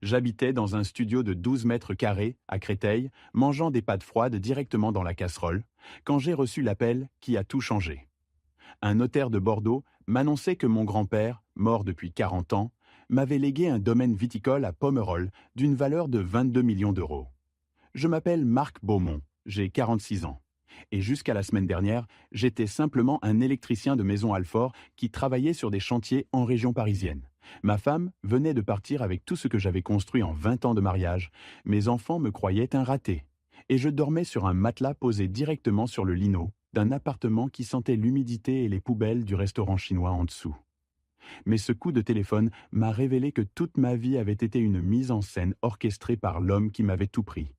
J'habitais dans un studio de 12 mètres carrés à Créteil, mangeant des pâtes froides directement dans la casserole, quand j'ai reçu l'appel qui a tout changé. Un notaire de Bordeaux m'annonçait que mon grand-père, mort depuis 40 ans, m'avait légué un domaine viticole à Pomerol d'une valeur de 22 millions d'euros. Je m'appelle Marc Beaumont, j'ai 46 ans. Et jusqu'à la semaine dernière, j'étais simplement un électricien de Maison Alfort qui travaillait sur des chantiers en région parisienne. Ma femme venait de partir avec tout ce que j'avais construit en 20 ans de mariage. Mes enfants me croyaient un raté. Et je dormais sur un matelas posé directement sur le lino d'un appartement qui sentait l'humidité et les poubelles du restaurant chinois en dessous. Mais ce coup de téléphone m'a révélé que toute ma vie avait été une mise en scène orchestrée par l'homme qui m'avait tout pris,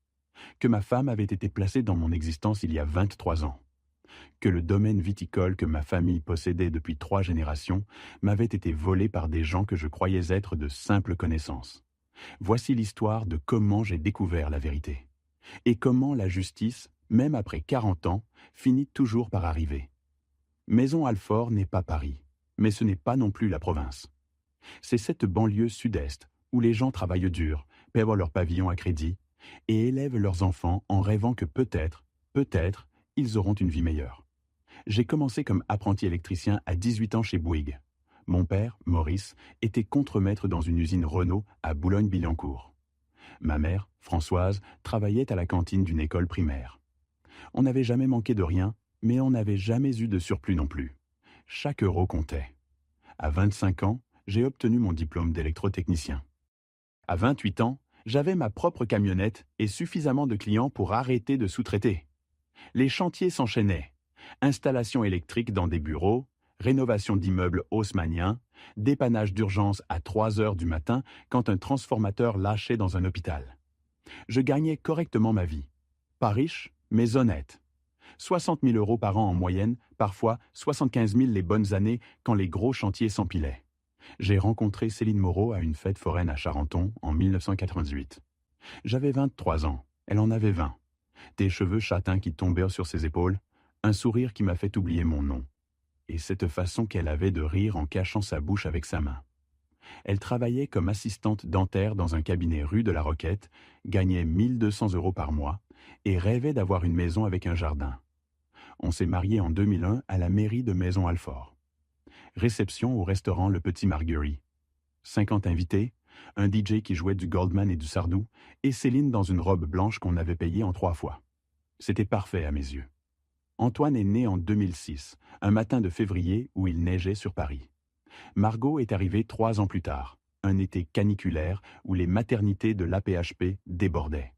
que ma femme avait été placée dans mon existence il y a 23 ans, que le domaine viticole que ma famille possédait depuis 3 générations m'avait été volé par des gens que je croyais être de simples connaissances. Voici l'histoire de comment j'ai découvert la vérité. Et comment la justice, même après 40 ans, finit toujours par arriver. Maison Alfort n'est pas Paris, mais ce n'est pas non plus la province. C'est cette banlieue sud-est où les gens travaillent dur, paient leur pavillon à crédit et élèvent leurs enfants en rêvant que peut-être, ils auront une vie meilleure. J'ai commencé comme apprenti électricien à 18 ans chez Bouygues. Mon père, Maurice, était contremaître dans une usine Renault à Boulogne-Billancourt. Ma mère, Françoise, travaillait à la cantine d'une école primaire. On n'avait jamais manqué de rien, mais on n'avait jamais eu de surplus non plus. Chaque euro comptait. À 25 ans, j'ai obtenu mon diplôme d'électrotechnicien. À 28 ans, j'avais ma propre camionnette et suffisamment de clients pour arrêter de sous-traiter. Les chantiers s'enchaînaient. Installation électrique dans des bureaux, rénovation d'immeubles haussmanniens, dépannage d'urgence à 3 heures du matin quand un transformateur lâchait dans un hôpital. Je gagnais correctement ma vie. Pas riche, mais honnête. 60 000 euros par an en moyenne, parfois 75 000 les bonnes années quand les gros chantiers s'empilaient. J'ai rencontré Céline Moreau à une fête foraine à Charenton en 1998. J'avais 23 ans, elle en avait 20. Des cheveux châtains qui tombaient sur ses épaules, un sourire qui m'a fait oublier mon nom, et cette façon qu'elle avait de rire en cachant sa bouche avec sa main. Elle travaillait comme assistante dentaire dans un cabinet rue de la Roquette, gagnait 1 200 euros par mois et rêvait d'avoir une maison avec un jardin. On s'est mariés en 2001 à la mairie de Maison Alfort. Réception au restaurant Le Petit Marguerite. 50 invités, un DJ qui jouait du Goldman et du Sardou, et Céline dans une robe blanche qu'on avait payée en 3 fois. C'était parfait à mes yeux. Antoine est né en 2006, un matin de février où il neigeait sur Paris. Margot est arrivée 3 ans plus tard, un été caniculaire où les maternités de l'AP-HP débordaient.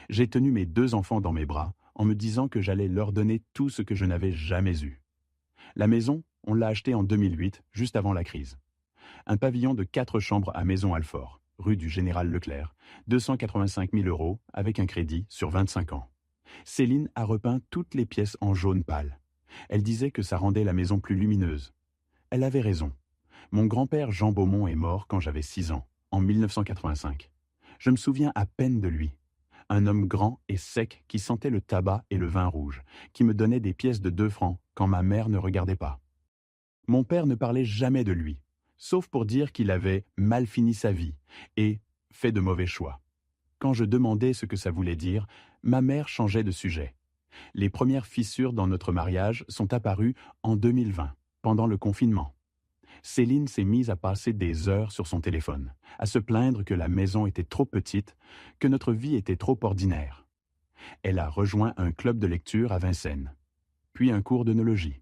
J'ai tenu mes 2 enfants dans mes bras en me disant que j'allais leur donner tout ce que je n'avais jamais eu. La maison, on l'a achetée en 2008, juste avant la crise. Un pavillon de 4 chambres à Maison Alfort, rue du Général Leclerc, 285 000 euros avec un crédit sur 25 ans. Céline a repeint toutes les pièces en jaune pâle. Elle disait que ça rendait la maison plus lumineuse. Elle avait raison. Mon grand-père Jean Beaumont est mort quand j'avais 6 ans, en 1985. Je me souviens à peine de lui. Un homme grand et sec qui sentait le tabac et le vin rouge, qui me donnait des pièces de 2 francs quand ma mère ne regardait pas. Mon père ne parlait jamais de lui, sauf pour dire qu'il avait mal fini sa vie et fait de mauvais choix. Quand je demandais ce que ça voulait dire, ma mère changeait de sujet. Les premières fissures dans notre mariage sont apparues en 2020, pendant le confinement. Céline s'est mise à passer des heures sur son téléphone, à se plaindre que la maison était trop petite, que notre vie était trop ordinaire. Elle a rejoint un club de lecture à Vincennes, puis un cours d'œnologie,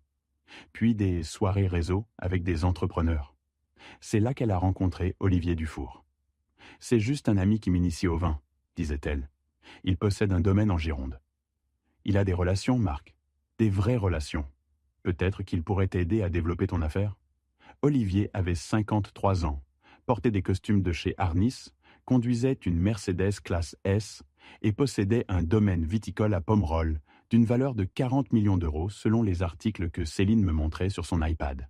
puis des soirées réseau avec des entrepreneurs. C'est là qu'elle a rencontré Olivier Dufour. « C'est juste un ami qui m'initie au vin », disait-elle. « Il possède un domaine en Gironde. Il a des relations, Marc, des vraies relations. Peut-être qu'il pourrait t'aider à développer ton affaire. » Olivier avait 53 ans, portait des costumes de chez Arnis, conduisait une Mercedes classe S et possédait un domaine viticole à Pomerol d'une valeur de 40 millions d'euros selon les articles que Céline me montrait sur son iPad.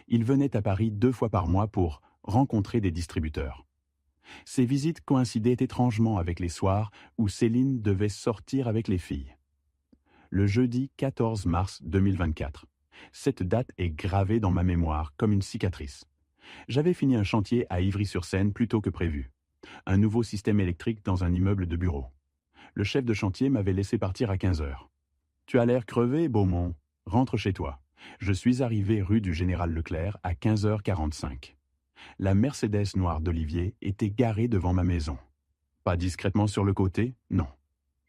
Il venait à Paris 2 fois par mois pour rencontrer des distributeurs. Ces visites coïncidaient étrangement avec les soirs où Céline devait sortir avec les filles. Le jeudi 14 mars 2024. Cette date est gravée dans ma mémoire comme une cicatrice. J'avais fini un chantier à Ivry-sur-Seine plus tôt que prévu. Un nouveau système électrique dans un immeuble de bureaux. Le chef de chantier m'avait laissé partir à 15 heures. Tu as l'air crevé, Beaumont. Rentre chez toi. Je suis arrivé rue du Général Leclerc à 15h45. La Mercedes noire d'Olivier était garée devant ma maison. Pas discrètement sur le côté, non.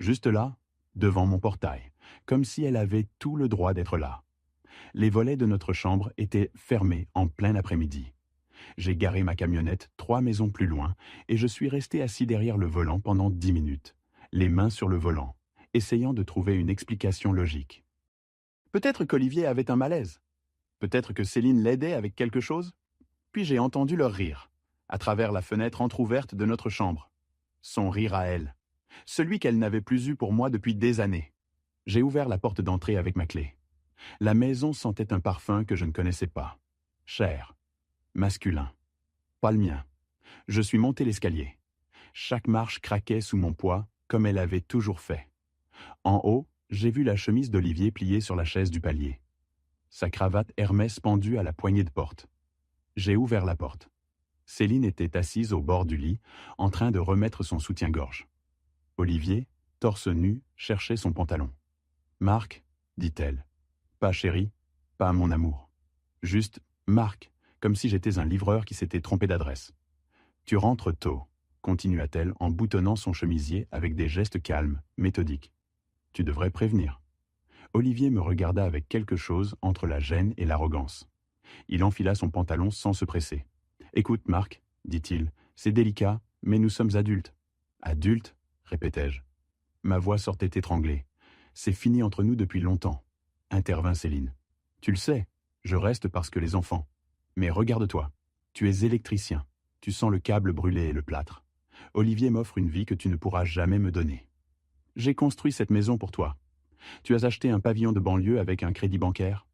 Juste là, devant mon portail, comme si elle avait tout le droit d'être là. Les volets de notre chambre étaient fermés en plein après-midi. J'ai garé ma camionnette 3 maisons plus loin et je suis resté assis derrière le volant pendant 10 minutes, les mains sur le volant, essayant de trouver une explication logique. Peut-être qu'Olivier avait un malaise. Peut-être que Céline l'aidait avec quelque chose. Puis j'ai entendu leur rire, à travers la fenêtre entr'ouverte de notre chambre. Son rire à elle. Celui qu'elle n'avait plus eu pour moi depuis des années. J'ai ouvert la porte d'entrée avec ma clé. La maison sentait un parfum que je ne connaissais pas. Cher, masculin. Pas le mien. Je suis monté l'escalier. Chaque marche craquait sous mon poids, comme elle avait toujours fait. En haut, j'ai vu la chemise d'Olivier pliée sur la chaise du palier. Sa cravate Hermès pendue à la poignée de porte. J'ai ouvert la porte. Céline était assise au bord du lit, en train de remettre son soutien-gorge. Olivier, torse nu, cherchait son pantalon. « Marc, dit-elle. Pas chéri, pas mon amour. Juste Marc, comme si j'étais un livreur qui s'était trompé d'adresse. Tu rentres tôt, continua-t-elle en boutonnant son chemisier avec des gestes calmes, méthodiques. Tu devrais prévenir. Olivier me regarda avec quelque chose entre la gêne et l'arrogance. Il enfila son pantalon sans se presser. « Écoute, Marc, dit-il, c'est délicat, mais nous sommes adultes. »« Adultes » répétai-je. Ma voix sortait étranglée. « C'est fini entre nous depuis longtemps, » intervint Céline. « Tu le sais, je reste parce que les enfants. Mais regarde-toi, tu es électricien, tu sens le câble brûlé et le plâtre. Olivier m'offre une vie que tu ne pourras jamais me donner. J'ai construit cette maison pour toi. Tu as acheté un pavillon de banlieue avec un crédit bancaire.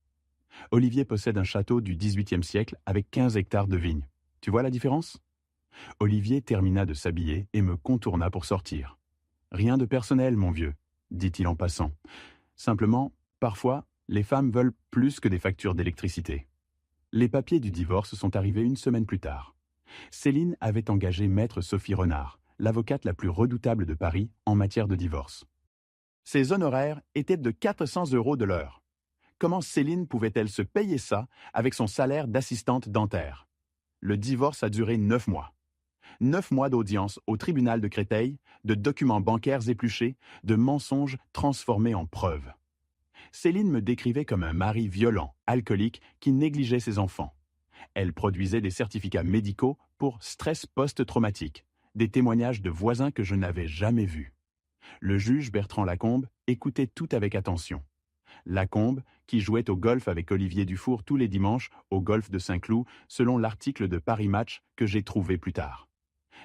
Olivier possède un château du XVIIIe siècle avec 15 hectares de vignes. Tu vois la différence ? » Olivier termina de s'habiller et me contourna pour sortir. « Rien de personnel, mon vieux, » dit-il en passant. « Simplement, parfois, les femmes veulent plus que des factures d'électricité. » Les papiers du divorce sont arrivés une semaine plus tard. Céline avait engagé maître Sophie Renard, l'avocate la plus redoutable de Paris en matière de divorce. Ses honoraires étaient de 400 € de l'heure. Comment Céline pouvait-elle se payer ça avec son salaire d'assistante dentaire ? Le divorce a duré 9 mois. 9 mois d'audience au tribunal de Créteil, de documents bancaires épluchés, de mensonges transformés en preuves. Céline me décrivait comme un mari violent, alcoolique, qui négligeait ses enfants. Elle produisait des certificats médicaux pour stress post-traumatique, des témoignages de voisins que je n'avais jamais vus. Le juge Bertrand Lacombe écoutait tout avec attention. Lacombe, qui jouait au golf avec Olivier Dufour tous les dimanches au golf de Saint-Cloud, selon l'article de Paris Match que j'ai trouvé plus tard.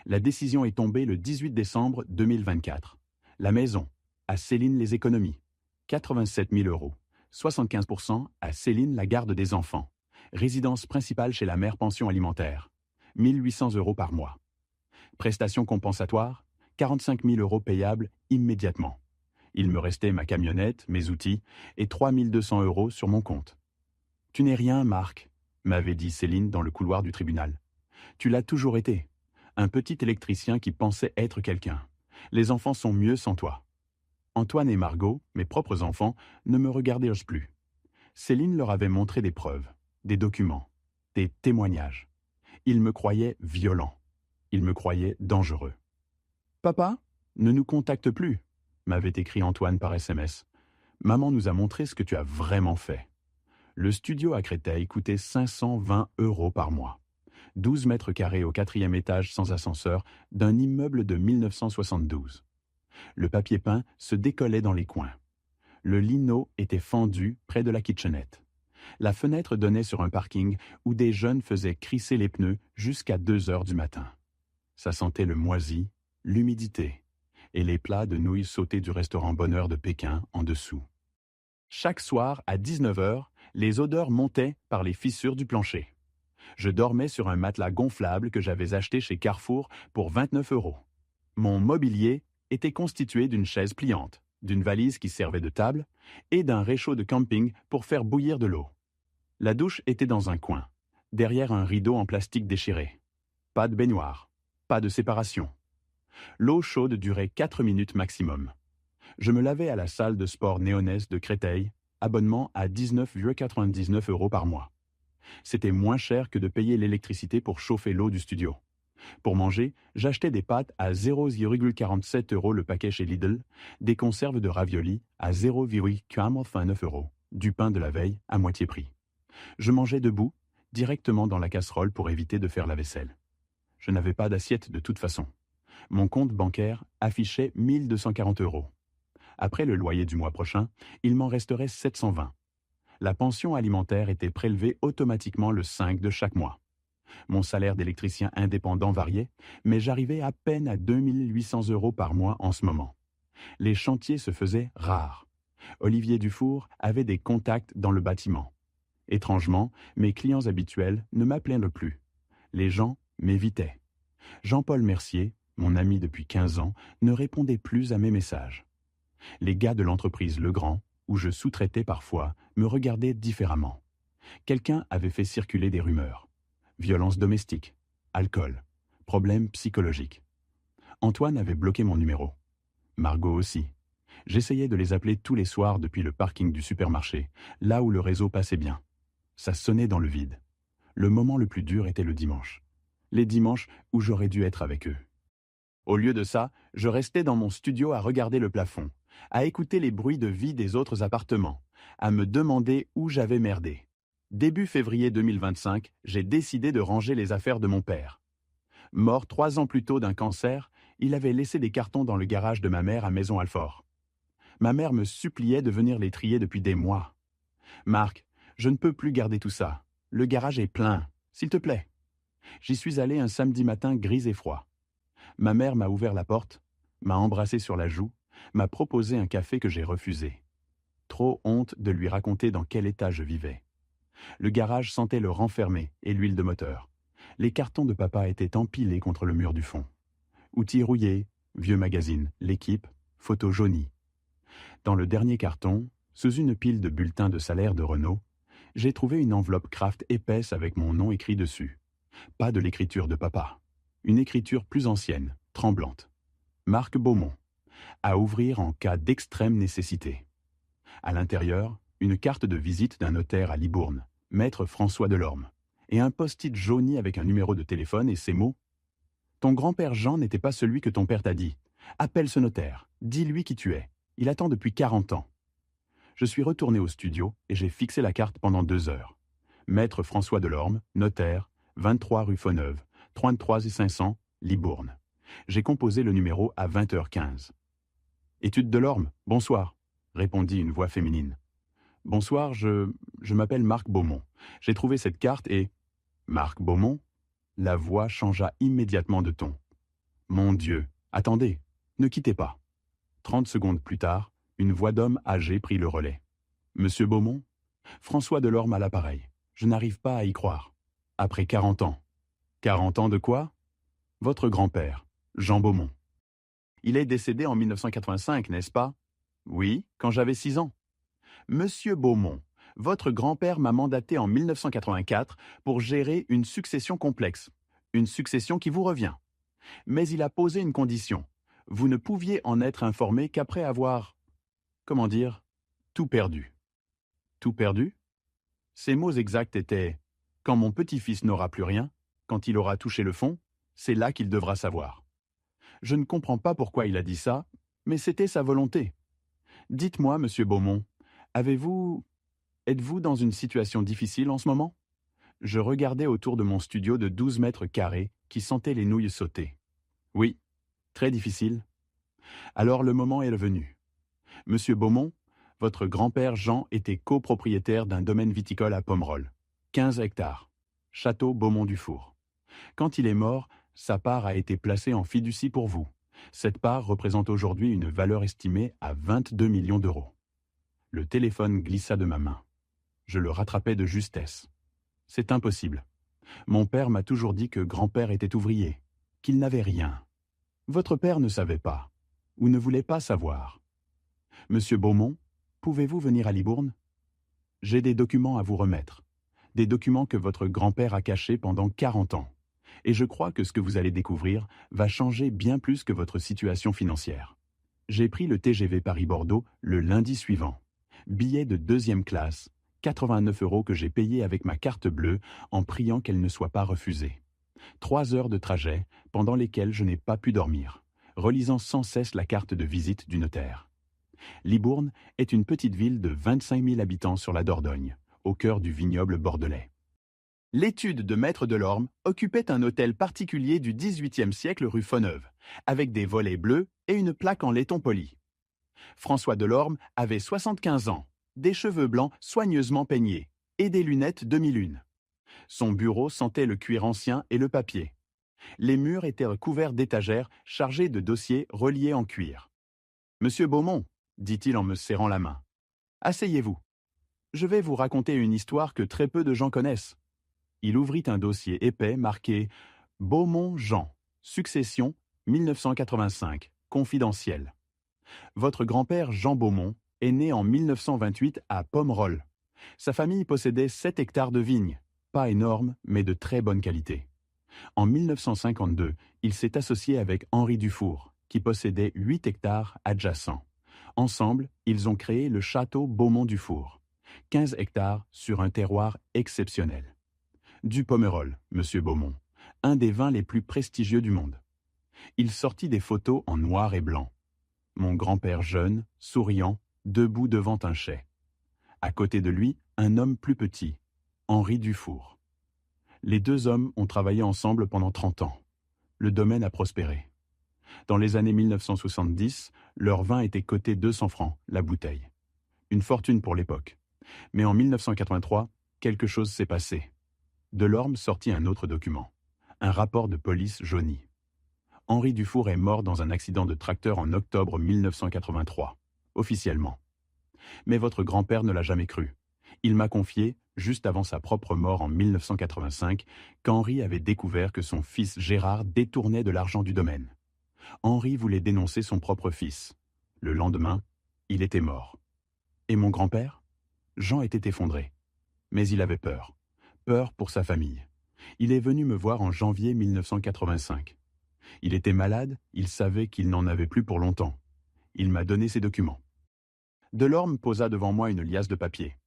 La décision est tombée le 18 décembre 2024. La maison, à Céline les économies, 87 000 €, 75% à Céline la garde des enfants, résidence principale chez la mère pension alimentaire, 1 800 € par mois. Prestations compensatoires, 45 000 € payables immédiatement. Il me restait ma camionnette, mes outils et 3 200 € sur mon compte. « Tu n'es rien, Marc, » m'avait dit Céline dans le couloir du tribunal. « Tu l'as toujours été. Un petit électricien qui pensait être quelqu'un. Les enfants sont mieux sans toi. » Antoine et Margot, mes propres enfants, ne me regardaient plus. Céline leur avait montré des preuves, des documents, des témoignages. Ils me croyaient violent. Ils me croyaient dangereux. « Papa, ne nous contacte plus, » m'avait écrit Antoine par SMS. « Maman nous a montré ce que tu as vraiment fait. » Le studio à Créteil coûtait 520 € par mois. 12 mètres carrés au 4e étage sans ascenseur d'un immeuble de 1972. Le papier peint se décollait dans les coins. Le lino était fendu près de la kitchenette. La fenêtre donnait sur un parking où des jeunes faisaient crisser les pneus jusqu'à 2 heures du matin. Ça sentait le moisi, l'humidité et les plats de nouilles sautées du restaurant Bonheur de Pékin en dessous. Chaque soir, à 19 heures, les odeurs montaient par les fissures du plancher. Je dormais sur un matelas gonflable que j'avais acheté chez Carrefour pour 29 €. Mon mobilier était constitué d'une chaise pliante, d'une valise qui servait de table et d'un réchaud de camping pour faire bouillir de l'eau. La douche était dans un coin, derrière un rideau en plastique déchiré. Pas de baignoire. pas de séparation. L'eau chaude durait 4 minutes maximum. Je me lavais à la salle de sport néonaise de Créteil, abonnement à 19,99 € par mois. C'était moins cher que de payer l'électricité pour chauffer l'eau du studio. Pour manger, j'achetais des pâtes à 0,47 € le paquet chez Lidl, des conserves de raviolis à 0,49 €, du pain de la veille à moitié prix. Je mangeais debout, directement dans la casserole pour éviter de faire la vaisselle. Je n'avais pas d'assiette de toute façon. Mon compte bancaire affichait 1240 €. Après le loyer du mois prochain, il m'en resterait 720. La pension alimentaire était prélevée automatiquement le 5 de chaque mois. Mon salaire d'électricien indépendant variait, mais j'arrivais à peine à 2800 € par mois en ce moment. Les chantiers se faisaient rares. Olivier Dufour avait des contacts dans le bâtiment. Étrangement, mes clients habituels ne m'appelaient plus. Les gens m'évitaient. Jean-Paul Mercier, mon ami depuis 15 ans, ne répondait plus à mes messages. Les gars de l'entreprise Legrand, où je sous-traitais parfois, me regardaient différemment. Quelqu'un avait fait circuler des rumeurs. Violence domestique, alcool, problèmes psychologiques. Antoine avait bloqué mon numéro. Margot aussi. J'essayais de les appeler tous les soirs depuis le parking du supermarché, là où le réseau passait bien. Ça sonnait dans le vide. Le moment le plus dur était le dimanche. Les dimanches où j'aurais dû être avec eux. Au lieu de ça, je restais dans mon studio à regarder le plafond, à écouter les bruits de vie des autres appartements, à me demander où j'avais merdé. Début février 2025, j'ai décidé de ranger les affaires de mon père. Mort 3 ans plus tôt d'un cancer, il avait laissé des cartons dans le garage de ma mère à Maison-Alfort. Ma mère me suppliait de venir les trier depuis des mois. « Marc, je ne peux plus garder tout ça. Le garage est plein. S'il te plaît. » J'y suis allé un samedi matin gris et froid. Ma mère m'a ouvert la porte, m'a embrassé sur la joue, m'a proposé un café que j'ai refusé. Trop honte de lui raconter dans quel état je vivais. Le garage sentait le renfermé et l'huile de moteur. Les cartons de papa étaient empilés contre le mur du fond. Outils rouillés, vieux magazines, l'équipe, photos jaunies. Dans le dernier carton, sous une pile de bulletins de salaire de Renault, j'ai trouvé une enveloppe Kraft épaisse avec mon nom écrit dessus. Pas de l'écriture de papa. Une écriture plus ancienne, tremblante. Marc Beaumont. À ouvrir en cas d'extrême nécessité. À l'intérieur, une carte de visite d'un notaire à Libourne, maître François Delorme, et un post-it jauni avec un numéro de téléphone et ces mots. Ton grand-père Jean n'était pas celui que ton père t'a dit. Appelle ce notaire, dis-lui qui tu es. Il attend depuis 40 ans. Je suis retourné au studio et j'ai fixé la carte pendant 2 heures. Maître François Delorme, notaire, 23 rue Fauneuve, 33 500, Libourne. J'ai composé le numéro à 20h15. Étude Delorme, bonsoir, répondit une voix féminine. Bonsoir, je m'appelle Marc Beaumont. J'ai trouvé cette carte et... Marc Beaumont? La voix changea immédiatement de ton. Mon Dieu, attendez, ne quittez pas. 30 secondes plus tard, une voix d'homme âgé prit le relais. Monsieur Beaumont? François Delorme à l'appareil. Je n'arrive pas à y croire. Après 40 ans. 40 ans de quoi? Votre grand-père, Jean Beaumont. Il est décédé en 1985, n'est-ce pas? Oui, quand j'avais 6 ans. Monsieur Beaumont, votre grand-père m'a mandaté en 1984 pour gérer une succession complexe. Une succession qui vous revient. Mais il a posé une condition. Vous ne pouviez en être informé qu'après avoir, comment dire, tout perdu. Tout perdu? Ses mots exacts étaient « Quand mon petit-fils n'aura plus rien, quand il aura touché le fond, c'est là qu'il devra savoir. » Je ne comprends pas pourquoi il a dit ça, mais c'était sa volonté. Dites-moi, monsieur Beaumont, êtes-vous dans une situation difficile en ce moment? Je regardais autour de mon studio de 12 mètres carrés qui sentait les nouilles sauter. Oui, très difficile. Alors le moment est venu. Monsieur Beaumont, votre grand-père Jean était copropriétaire d'un domaine viticole à Pomerol, 15 hectares, château Beaumont-du-Four. Quand il est mort, sa part a été placée en fiducie pour vous. Cette part représente aujourd'hui une valeur estimée à 22 millions d'euros. Le téléphone glissa de ma main. Je le rattrapais de justesse. C'est impossible. Mon père m'a toujours dit que grand-père était ouvrier, qu'il n'avait rien. Votre père ne savait pas, ou ne voulait pas savoir. Monsieur Beaumont, pouvez-vous venir à Libourne? J'ai des documents à vous remettre. Des documents que votre grand-père a cachés pendant 40 ans. Et je crois que ce que vous allez découvrir va changer bien plus que votre situation financière. J'ai pris le TGV Paris-Bordeaux le lundi suivant. Billet de deuxième classe, 89 € que j'ai payé avec ma carte bleue en priant qu'elle ne soit pas refusée. 3 heures de trajet pendant lesquelles je n'ai pas pu dormir, relisant sans cesse la carte de visite du notaire. Libourne est une petite ville de 25 000 habitants sur la Dordogne, au cœur du vignoble bordelais. L'étude de Maître Delorme occupait un hôtel particulier du XVIIIe siècle rue Fonneuve, avec des volets bleus et une plaque en laiton poli. François Delorme avait 75 ans, des cheveux blancs soigneusement peignés et des lunettes demi-lune. Son bureau sentait le cuir ancien et le papier. Les murs étaient recouverts d'étagères chargées de dossiers reliés en cuir. « Monsieur Beaumont, dit-il en me serrant la main, asseyez-vous. Je vais vous raconter une histoire que très peu de gens connaissent. » Il ouvrit un dossier épais marqué « Beaumont Jean, succession 1985, confidentiel. Votre grand-père Jean Beaumont est né en 1928 à Pomerol. Sa famille possédait 7 hectares de vignes, pas énormes mais de très bonne qualité. En 1952, il s'est associé avec Henri Dufour, qui possédait 8 hectares adjacents. Ensemble, ils ont créé le château Beaumont-Dufour, 15 hectares sur un terroir exceptionnel. Du Pomerol, monsieur Beaumont, un des vins les plus prestigieux du monde. Il sortit des photos en noir et blanc. Mon grand-père jeune, souriant, debout devant un chai. À côté de lui, un homme plus petit, Henri Dufour. Les deux hommes ont travaillé ensemble pendant 30 ans. Le domaine a prospéré. Dans les années 1970, leur vin était coté 200 francs, la bouteille. Une fortune pour l'époque. Mais en 1983, quelque chose s'est passé. Delorme sortit un autre document, un rapport de police jauni. Henri Dufour est mort dans un accident de tracteur en octobre 1983, officiellement. Mais votre grand-père ne l'a jamais cru. Il m'a confié, juste avant sa propre mort en 1985, qu'Henri avait découvert que son fils Gérard détournait de l'argent du domaine. Henri voulait dénoncer son propre fils. Le lendemain, il était mort. Et mon grand-père? Jean était effondré. Mais il avait peur. Peur pour sa famille. Il est venu me voir en janvier 1985. Il était malade, il savait qu'il n'en avait plus pour longtemps. Il m'a donné ses documents. Delorme posa devant moi une liasse de papier.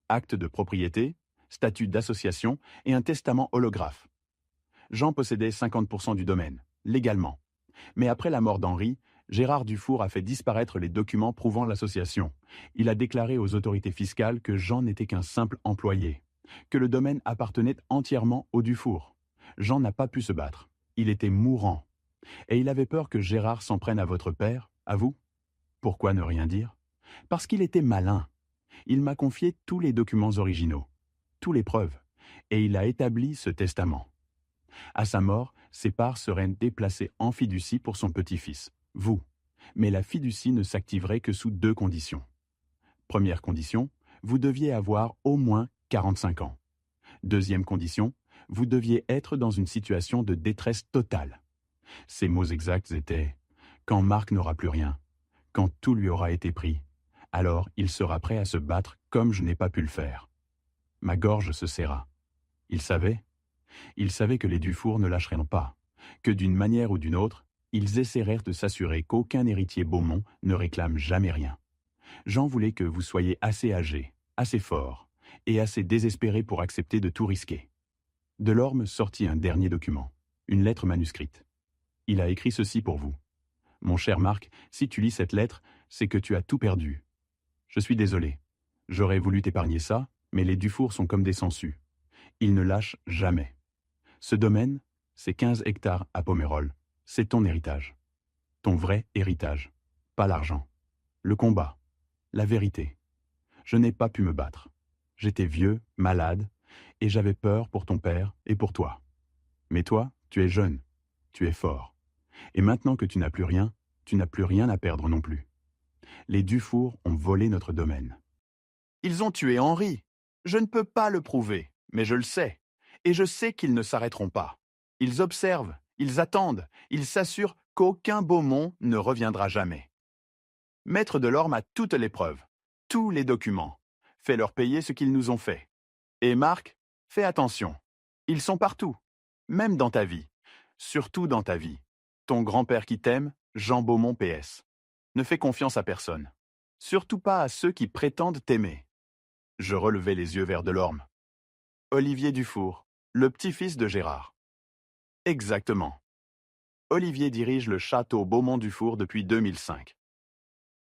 Acte de propriété, statut d'association et un testament holographe. Jean possédait 50% du domaine, légalement. Mais après la mort d'Henri, Gérard Dufour a fait disparaître les documents prouvant l'association. Il a déclaré aux autorités fiscales que Jean n'était qu'un simple employé, que le domaine appartenait entièrement au Dufour. Jean n'a pas pu se battre. Il était mourant. Et il avait peur que Gérard s'en prenne à votre père, à vous. Pourquoi ne rien dire? Parce qu'il était malin. Il m'a confié tous les documents originaux, toutes les preuves, et il a établi ce testament. À sa mort, ses parts seraient déplacées en fiducie pour son petit-fils, vous. Mais la fiducie ne s'activerait que sous 2 conditions. Première condition, vous deviez avoir au moins 45 ans. Deuxième condition, vous deviez être dans une situation de détresse totale. Ses mots exacts étaient « Quand Marc n'aura plus rien, quand tout lui aura été pris, alors il sera prêt à se battre comme je n'ai pas pu le faire. » Ma gorge se serra. Il savait que les Dufour ne lâcheraient pas, que d'une manière ou d'une autre, ils essaièrent de s'assurer qu'aucun héritier Beaumont ne réclame jamais rien. Jean voulait que vous soyez assez âgé, assez fort et assez désespéré pour accepter de tout risquer. Delorme sortit un dernier document, une lettre manuscrite. Il a écrit ceci pour vous. « Mon cher Marc, si tu lis cette lettre, c'est que tu as tout perdu. Je suis désolé. J'aurais voulu t'épargner ça, mais les Dufour sont comme des sangsues. Ils ne lâchent jamais. Ce domaine, c'est 15 hectares à Pomerol. C'est ton héritage. Ton vrai héritage. Pas l'argent. Le combat. La vérité. Je n'ai pas pu me battre. J'étais vieux, malade, et j'avais peur pour ton père et pour toi. Mais toi, tu es jeune. Tu es fort. Et maintenant que tu n'as plus rien à perdre non plus. Les Dufour ont volé notre domaine. Ils ont tué Henri. Je ne peux pas le prouver, mais je le sais. Et je sais qu'ils ne s'arrêteront pas. Ils observent, ils attendent, ils s'assurent qu'aucun Beaumont ne reviendra jamais. Maître Delorme a toutes les preuves, tous les documents. Fais-leur payer ce qu'ils nous ont fait. Et Marc, fais attention. Ils sont partout. même dans ta vie. Surtout dans ta vie. Ton grand-père qui t'aime, Jean Beaumont PS. Ne fais confiance à personne. Surtout pas à ceux qui prétendent t'aimer. Je relevai les yeux vers Delorme. Olivier Dufour, le petit-fils de Gérard. Exactement. Olivier dirige le château Beaumont-Dufour depuis 2005.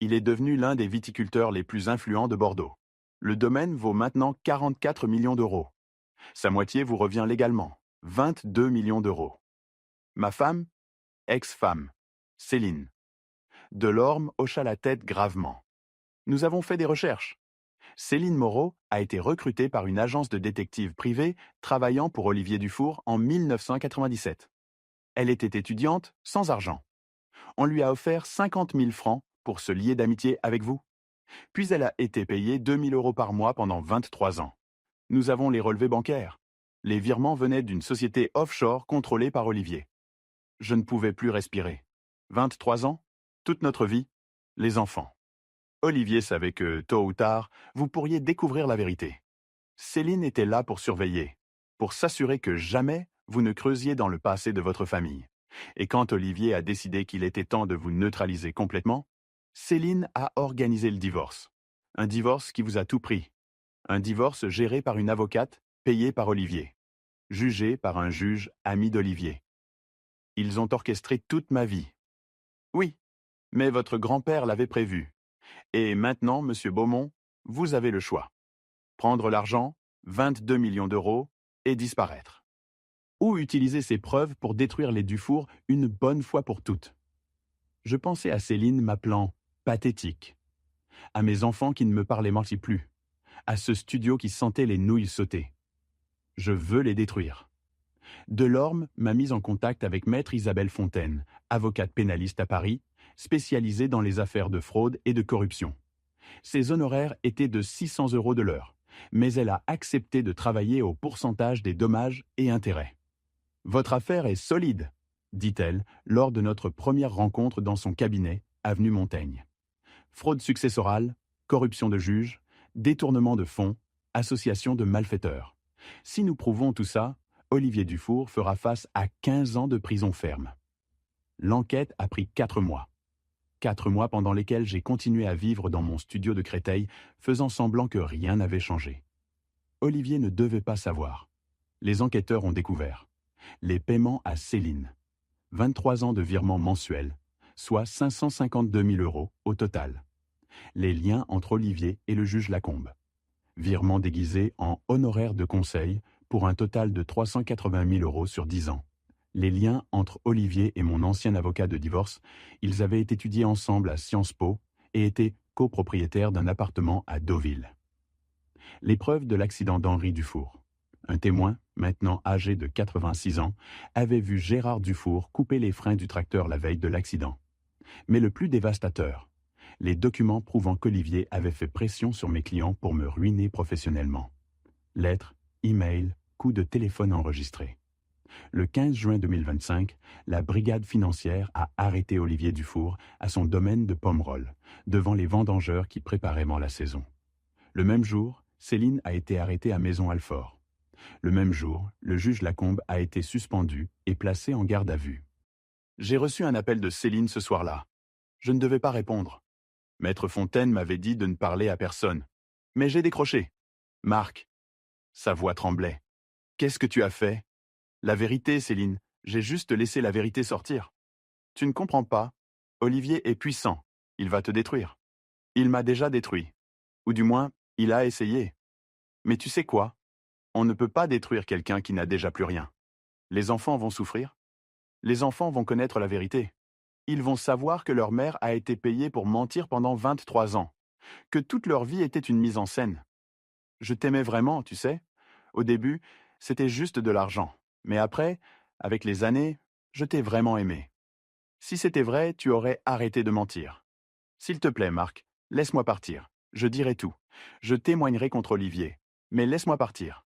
Il est devenu l'un des viticulteurs les plus influents de Bordeaux. Le domaine vaut maintenant 44 millions d'euros. Sa moitié vous revient légalement, 22 millions d'euros. Ma femme, ex-femme, Céline. Delorme hocha la tête gravement. Nous avons fait des recherches. Céline Moreau a été recrutée par une agence de détectives privée travaillant pour Olivier Dufour en 1997. Elle était étudiante, sans argent. On lui a offert 50 000 francs pour se lier d'amitié avec vous. Puis elle a été payée 2 000 euros par mois pendant 23 ans. Nous avons les relevés bancaires. Les virements venaient d'une société offshore contrôlée par Olivier. Je ne pouvais plus respirer. 23 ans, toute notre vie, les enfants. Olivier savait que, tôt ou tard, vous pourriez découvrir la vérité. Céline était là pour surveiller, pour s'assurer que jamais vous ne creusiez dans le passé de votre famille. Et quand Olivier a décidé qu'il était temps de vous neutraliser complètement, Céline a organisé le divorce. Un divorce qui vous a tout pris. Un divorce géré par une avocate, payée par Olivier. Jugé par un juge ami d'Olivier. Ils ont orchestré toute ma vie. Oui, mais votre grand-père l'avait prévu. Et maintenant, monsieur Beaumont, vous avez le choix. Prendre l'argent, 22 millions d'euros, et disparaître. Ou utiliser ces preuves pour détruire les Dufour une bonne fois pour toutes. Je pensais à Céline m'appelant pathétique, à mes enfants qui ne me parlaient menti plus, à ce studio qui sentait les nouilles sauter. Je veux les détruire. Delorme m'a mis en contact avec maître Isabelle Fontaine, avocate pénaliste à Paris, spécialisée dans les affaires de fraude et de corruption. Ses honoraires étaient de 600 euros de l'heure, mais elle a accepté de travailler au pourcentage des dommages et intérêts. « Votre affaire est solide », dit-elle lors de notre première rencontre dans son cabinet, avenue Montaigne. Fraude successorale, corruption de juges, détournement de fonds, association de malfaiteurs. Si nous prouvons tout ça, Olivier Dufour fera face à 15 ans de prison ferme. L'enquête a pris 4 mois. 4 mois pendant lesquels j'ai continué à vivre dans mon studio de Créteil, faisant semblant que rien n'avait changé. Olivier ne devait pas savoir. Les enquêteurs ont découvert. Les paiements à Céline. 23 ans de virements mensuels, soit 552 000 euros au total. Les liens entre Olivier et le juge Lacombe. Virements déguisés en honoraires de conseil pour un total de 380 000 euros sur 10 ans. Les liens entre Olivier et mon ancien avocat de divorce, ils avaient étudié ensemble à Sciences Po et étaient copropriétaires d'un appartement à Deauville. Les preuves de l'accident d'Henri Dufour. Un témoin, maintenant âgé de 86 ans, avait vu Gérard Dufour couper les freins du tracteur la veille de l'accident. Mais le plus dévastateur, les documents prouvant qu'Olivier avait fait pression sur mes clients pour me ruiner professionnellement. Lettres, e-mails, coups de téléphone enregistrés. Le 15 juin 2025, la brigade financière a arrêté Olivier Dufour à son domaine de Pomerol, devant les vendangeurs qui préparaient la saison. Le même jour, Céline a été arrêtée à Maison-Alfort. Le même jour, le juge Lacombe a été suspendu et placé en garde à vue. J'ai reçu un appel de Céline ce soir-là. Je ne devais pas répondre. Maître Fontaine m'avait dit de ne parler à personne. Mais j'ai décroché. « Marc », sa voix tremblait. « Qu'est-ce que tu as fait ? La vérité, Céline, j'ai juste laissé la vérité sortir. Tu ne comprends pas. Olivier est puissant. Il va te détruire. Il m'a déjà détruit. Ou du moins, il a essayé. Mais tu sais quoi ? On ne peut pas détruire quelqu'un qui n'a déjà plus rien. Les enfants vont souffrir. Les enfants vont connaître la vérité. Ils vont savoir que leur mère a été payée pour mentir pendant 23 ans. Que toute leur vie était une mise en scène. Je t'aimais vraiment, tu sais. Au début, c'était juste de l'argent. Mais après, avec les années, je t'ai vraiment aimé. Si c'était vrai, tu aurais arrêté de mentir. S'il te plaît, Marc, laisse-moi partir. Je dirai tout. Je témoignerai contre Olivier. Mais laisse-moi partir.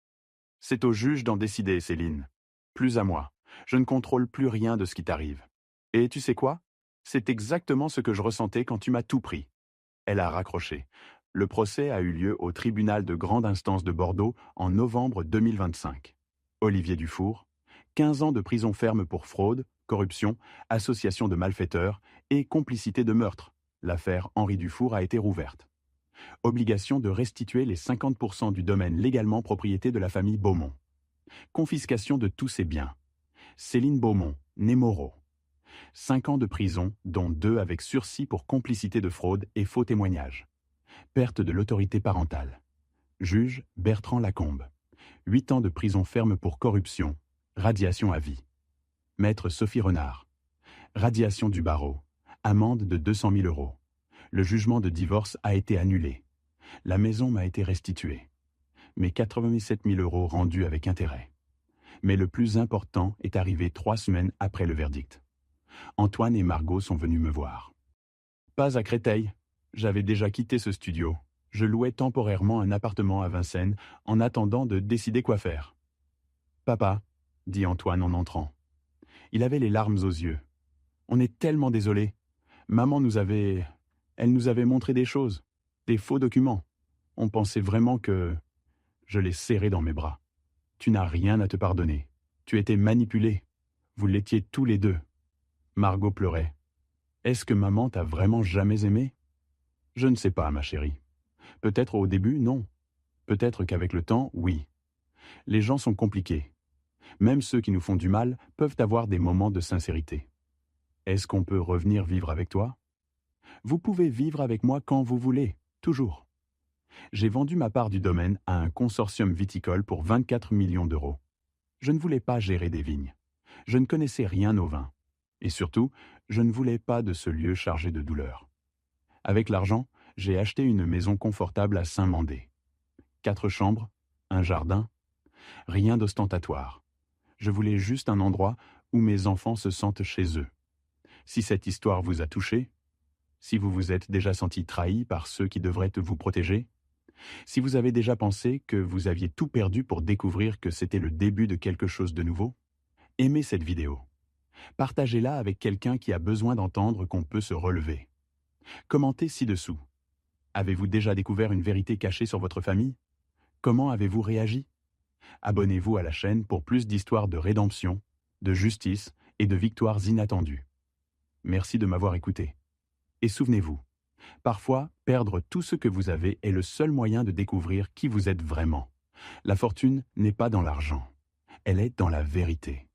C'est au juge d'en décider, Céline. Plus à moi. Je ne contrôle plus rien de ce qui t'arrive. Et tu sais quoi ? C'est exactement ce que je ressentais quand tu m'as tout pris. Elle a raccroché. Le procès a eu lieu au tribunal de grande instance de Bordeaux en novembre 2025. Olivier Dufour, 15 ans de prison ferme pour fraude, corruption, association de malfaiteurs et complicité de meurtre. L'affaire Henri Dufour a été rouverte. Obligation de restituer les 50% du domaine légalement propriété de la famille Beaumont. Confiscation de tous ses biens. Céline Beaumont, née Moreau. 5 ans de prison, dont 2 avec sursis pour complicité de fraude et faux témoignages. Perte de l'autorité parentale. Juge Bertrand Lacombe. 8 ans de prison ferme pour corruption. Radiation à vie. Maître Sophie Renard. Radiation du barreau. Amende de 200 000 €. Le jugement de divorce a été annulé. La maison m'a été restituée. Mes 87 000 € rendus avec intérêt. Mais le plus important est arrivé 3 semaines après le verdict. Antoine et Margot sont venus me voir. Pas à Créteil. J'avais déjà quitté ce studio. Je louais temporairement un appartement à Vincennes en attendant de décider quoi faire. « Papa », dit Antoine en entrant. Il avait les larmes aux yeux. « On est tellement désolés. Maman Elle nous avait montré des choses, des faux documents. On pensait vraiment que... » Je l'ai serré dans mes bras. « Tu n'as rien à te pardonner. Tu étais manipulé. Vous l'étiez tous les deux. » Margot pleurait. « Est-ce que maman t'a vraiment jamais aimé ? » Je ne sais pas, ma chérie. Peut-être au début, non. Peut-être qu'avec le temps, oui. Les gens sont compliqués. Même ceux qui nous font du mal peuvent avoir des moments de sincérité. Est-ce qu'on peut revenir vivre avec toi ? Vous pouvez vivre avec moi quand vous voulez, toujours. J'ai vendu ma part du domaine à un consortium viticole pour 24 millions d'euros. Je ne voulais pas gérer des vignes. Je ne connaissais rien au vin. Et surtout, je ne voulais pas de ce lieu chargé de douleur. Avec l'argent, j'ai acheté une maison confortable à Saint-Mandé. 4 chambres, un jardin, rien d'ostentatoire. Je voulais juste un endroit où mes enfants se sentent chez eux. Si cette histoire vous a touché, si vous vous êtes déjà senti trahi par ceux qui devraient vous protéger, si vous avez déjà pensé que vous aviez tout perdu pour découvrir que c'était le début de quelque chose de nouveau, aimez cette vidéo. Partagez-la avec quelqu'un qui a besoin d'entendre qu'on peut se relever. Commentez ci-dessous. Avez-vous déjà découvert une vérité cachée sur votre famille ? Comment avez-vous réagi ? Abonnez-vous à la chaîne pour plus d'histoires de rédemption, de justice et de victoires inattendues. Merci de m'avoir écouté. Et souvenez-vous, parfois, perdre tout ce que vous avez est le seul moyen de découvrir qui vous êtes vraiment. La fortune n'est pas dans l'argent, elle est dans la vérité.